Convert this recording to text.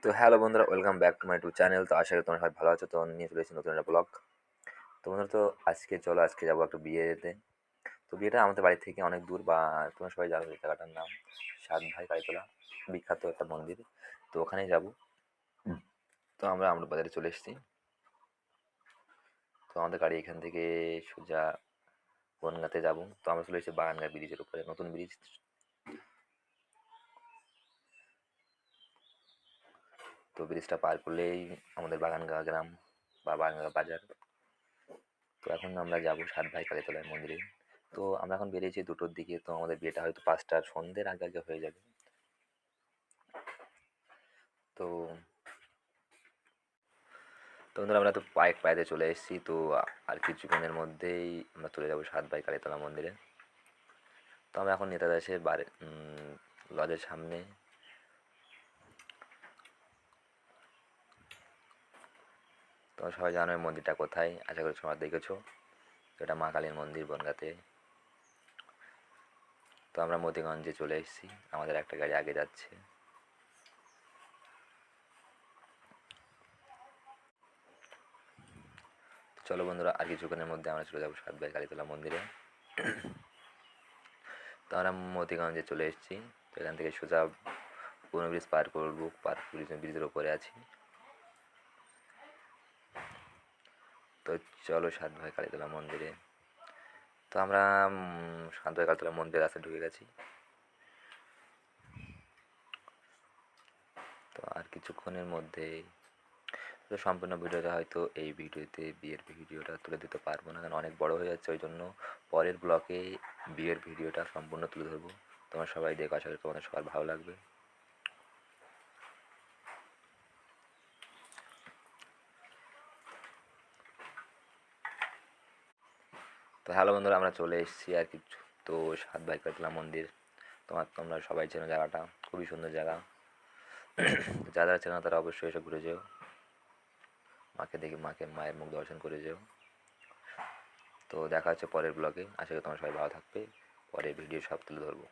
তো হ্যালো বন্ধুরা, welcome back to my YouTube channel. তো আশা করি তোমরা সবাই ভালো আছো। তো নিয়ে চলে এসেছি নতুন একটা ব্লগ। তো বন্ধুরা, তো আজকে যাবো একটা বিয়েতে। তো বিয়েটা আমাদের বাড়ি থেকে অনেক দূর, বা তোমরা সবাই জানো এই জায়গাটার নাম সাত ভাই কালীতলা, বিখ্যাত একটা মন্দির। তো ওখানেই যাবো। তো আমরা বাজারে চলে এসেছি। তো আমাদের গাড়ি এখান থেকে সোজা বনগাঁতে যাবো। তো আমরা চলে এসেছি বাগানগা ব্রিজের উপরে, নতুন ব্রিজ। তো ব্রিজটা পার করলেই আমাদের বাগানগা গ্রাম বা বাগানগা বাজার। তো এখন আমরা যাবো সাত ভাই কালীতলার মন্দিরে। তো আমরা এখন বেরিয়েছি 2টোর দিকে। তো আমাদের বিয়েটা হয়তো 5টার সন্ধ্যের আগে আগে হয়ে যাবে। তো বন্ধুরা, আমরা তো পায়েতে চলে এসেছি। তো আর কিছুক্ষণের মধ্যেই আমরা চলে যাবো সাত ভাই কালীতলা মন্দিরে। তো আমরা এখন নেতাদাসের লজের সামনে। তোমরা সবাই জানো এই মন্দিরটা কোথায়, আশা করি সবাই দেখেছো। তো এটা মা কালীর মন্দির বনগাঁতে। তো আমরা মতিগঞ্জে চলে এসেছি, আমাদের একটা গাড়ি আগে যাচ্ছে। চলো বন্ধুরা, আর কিছুক্ষণের মধ্যে আমরা চলে যাবো সাত ভাই কালীতলা মন্দিরে। তো আমরা মতিগঞ্জে চলে এসেছি। তো এখান থেকে সোজা পুরনো ব্রিজ পার করবো, ব্রিজের ওপরে আছি। তো চলো সাত ভাই কালীতলা মন্দিরে। তো আমরা সাত ভাই কালীতলা মন্দিরের রাস্তায় ঢুকে গেছি। তো আর কিছুক্ষণের মধ্যে, তো সম্পূর্ণ ভিডিওটা হয়তো এই ভিডিওতে বিয়ের ভিডিওটা তুলে দিতে পারবো না, কারণ অনেক বড় হয়ে যাচ্ছে। ওই জন্য পরের ব্লকে বিয়ের ভিডিওটা সম্পূর্ণ তুলে ধরবো। তোমার সবাই দেখো, আশা করি তোমাদের সবার ভালো লাগবে। তো হ্যালো বন্ধুরা, আমরা চলে এসেছি আর কিছু। তো সাত ভাই কালীতলা মন্দির, তোমরা সবাই চেনো জায়গাটা, খুবই সুন্দর জায়গা। যারা চেনো তারা অবশ্যই এসে ঘুরে যেও, মায়ের মুখ দর্শন করে যেও। তো দেখা হচ্ছে পরের ব্লগে। আশা করি তোমরা সবাই ভালো থাকবে। পরের ভিডিও সব তুলে ধরবো।